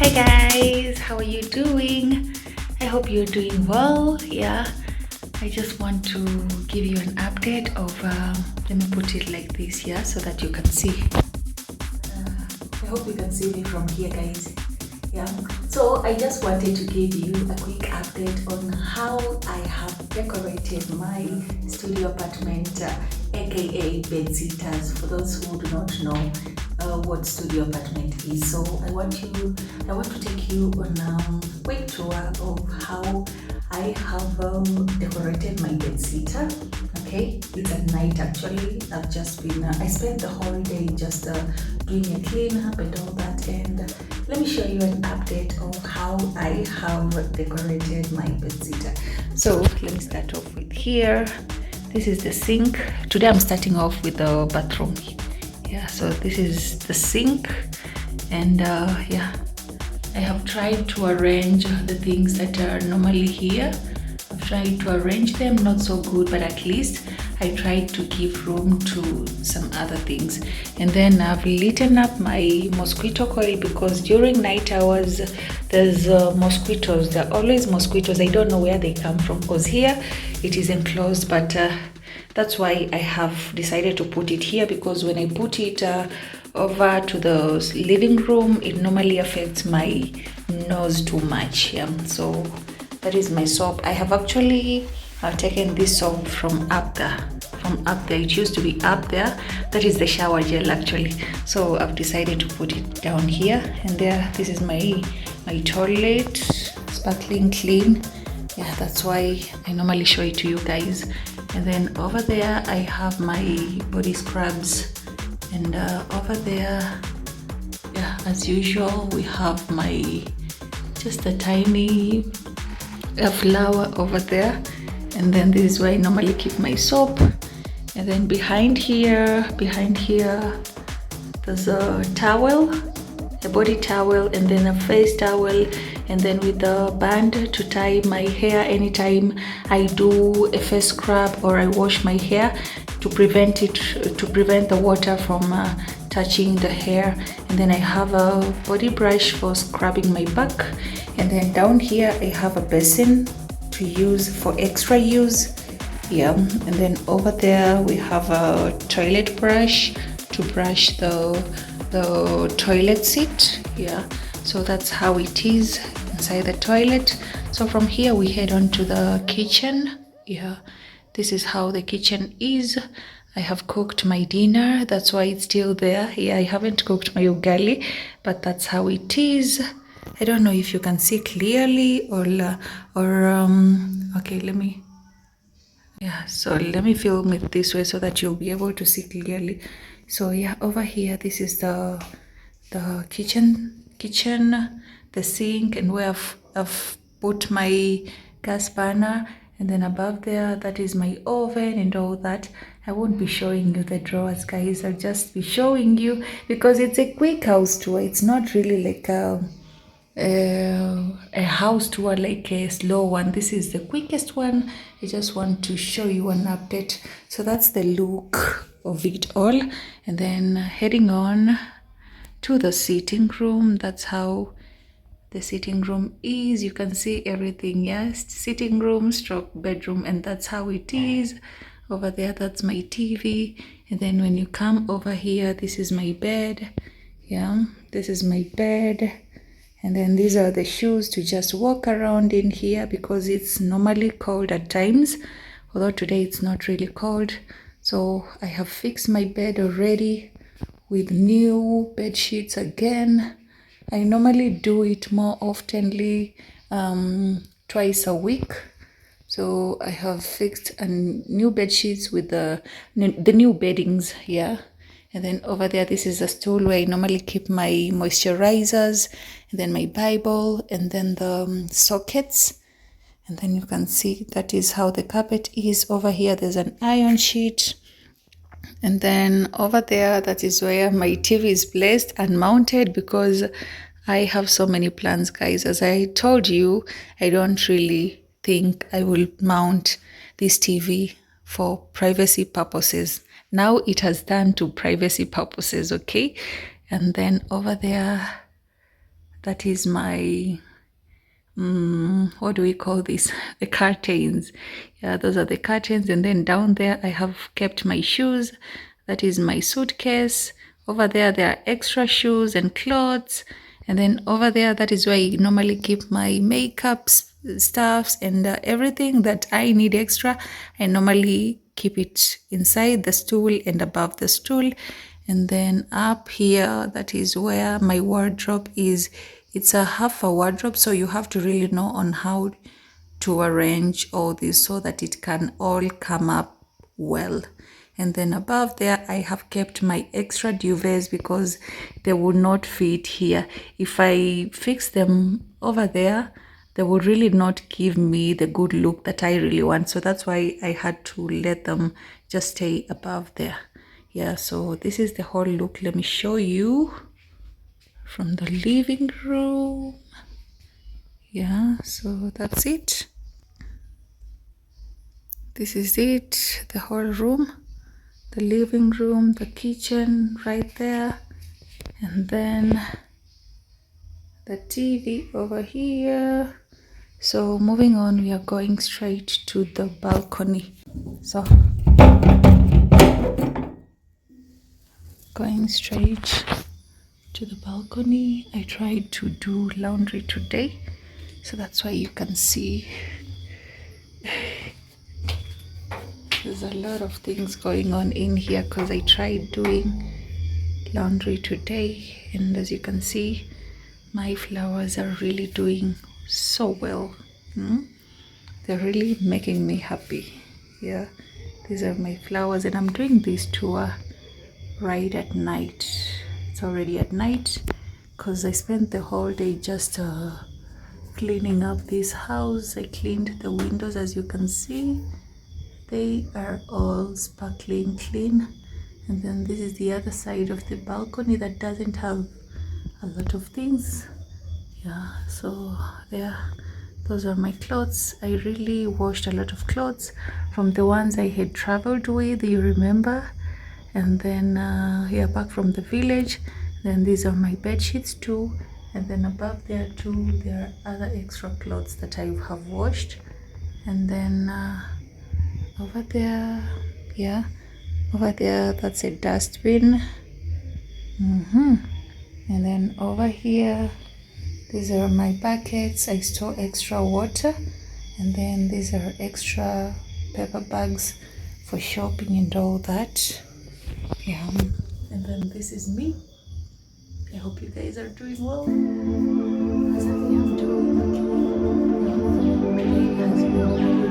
Hi guys, how are you doing? I hope you're doing well. Yeah, I just want to give you an update of let me put it like this, yeah, so that you can see. I hope you can see me from here, guys. Yeah, so I just wanted to give you a quick update on how I have decorated my studio apartment, aka Bedsitters, for those who do not know what studio apartment is. So I want to take you on a quick tour of how I have decorated my bedsitter. Okay, it's at night actually. I've just been I spent the whole day just doing a clean up and all that, and let me show you an update of how I have decorated my bedsitter. So let me start off with here. This is the sink. Today I'm starting off with the bathroom. Yeah, so this is the sink, and yeah, I have tried to arrange the things that are normally here. I've tried to arrange them, not so good, but at least I tried to give room to some other things. And then I've lit up my mosquito coil because during night hours there's mosquitoes. There are always mosquitoes. I don't know where they come from because here it is enclosed, but that's why I have decided to put it here, because when I put it over to the living room, it normally affects my nose too much. Yeah, so that is my soap. I have actually taken this soap from up there. It used to be up there. That is the shower gel actually. So I've decided to put it down here, and there, this is my toilet, sparkling clean. Yeah, that's why I normally show it to you guys. And then over there I have my body scrubs, and over there, yeah, as usual, we have my just a tiny flower over there. And then this is where I normally keep my soap. And then behind here there's a towel, a body towel, and then a face towel, and then with a band to tie my hair anytime I do a face scrub or I wash my hair, to prevent the water from touching the hair. And then I have a body brush for scrubbing my back, and then down here I have a basin to use for extra use. Yeah, and then over there we have a toilet brush to brush the toilet seat. Yeah, so that's how it is inside the toilet. So from here we head on to the kitchen. Yeah, this is how the kitchen is. I have cooked my dinner, that's why it's still there. Yeah, I haven't cooked my ugali, but that's how it is. I don't know if you can see clearly or okay, let me film it this way so that you'll be able to see clearly. So yeah, over here this is the kitchen, the sink, and where I've put my gas burner, and then above there that is my oven and all that. I won't be showing you the drawers, guys. I'll just be showing you because it's a quick house tour. It's not really like a house tour, like a slow one. This is the quickest one. I just want to show you an update. So that's the look of it all, and then heading on to the sitting room. That's how the sitting room is. You can see everything. Yes, sitting room stroke bedroom, and that's how it is. Over there, that's my TV. And then when you come over here, this is my bed. Yeah, this is my bed. And then these are the shoes to just walk around in here because it's normally cold at times, although today it's not really cold. So I have fixed my bed already with new bed sheets again. I normally do it more oftenly, twice a week. So I have fixed a new bed sheets with the new beddings here. And then over there, this is a stool where I normally keep my moisturizers, and then my Bible, and then the sockets. And then you can see that is how the carpet is. Over here, there's an iron sheet. And then over there, that is where my TV is placed and mounted, because I have so many plans, guys. As I told you, I don't really think I will mount this TV for privacy purposes. Now it has turned to privacy purposes, okay? And then over there, that is my what do we call this? The curtains. Yeah, those are the curtains. And then down there I have kept my shoes. That is my suitcase. Over there are extra shoes and clothes. And then over there, that is where I normally keep my makeup stuffs and everything that I need extra. I normally keep it inside the stool and above the stool. And then up here, that is where my wardrobe is. It's a half a wardrobe, so you have to really know on how to arrange all this so that it can all come up well. And then above there, I have kept my extra duvets because they would not fit here. If I fix them over there, they would really not give me the good look that I really want. So that's why I had to let them just stay above there. Yeah, so this is the whole look. Let me show you from the living room. Yeah, so that's it. This is it, the whole room, the living room, the kitchen right there, and then the TV over here. So moving on, we are going straight to the balcony. So going straight to the balcony. I tried to do laundry today, so that's why you can see there's a lot of things going on in here because I tried doing laundry today, and as you can see, my flowers are really doing so well. They're really making me happy. Yeah, these are my flowers, and I'm doing this tour right at night. It's already at night because I spent the whole day just cleaning up this house. I cleaned the windows, as you can see. They are all sparkling clean. And then this is the other side of the balcony that doesn't have a lot of things. Yeah, so there, those are my clothes. I really washed a lot of clothes from the ones I had traveled with, you remember? And then here back from the village. Then these are my bed sheets too. And then above there too, there are other extra clothes that I have washed. And then over there, yeah, over there, that's a dustbin. And then over here, these are my buckets. I store extra water. And then these are extra paper bags for shopping and all that. Yeah, and then this is me. I hope you guys are doing well. As I am doing, okay. Today has been really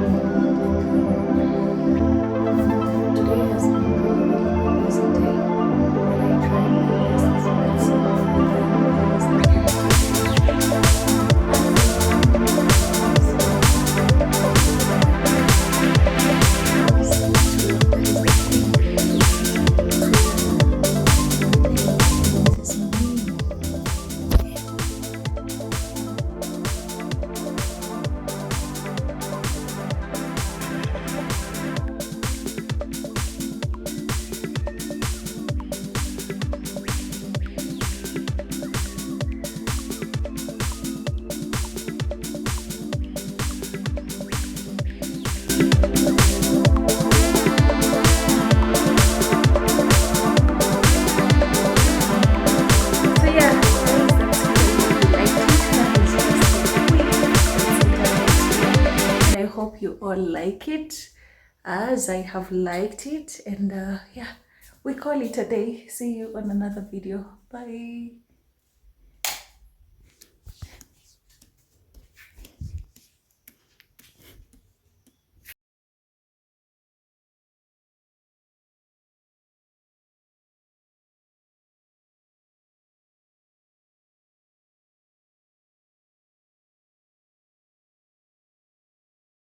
today has been really busy day. And I tried my best, as you can see. Hope you all like it as I have liked it, and yeah, we call it a day. See you on another video. Bye.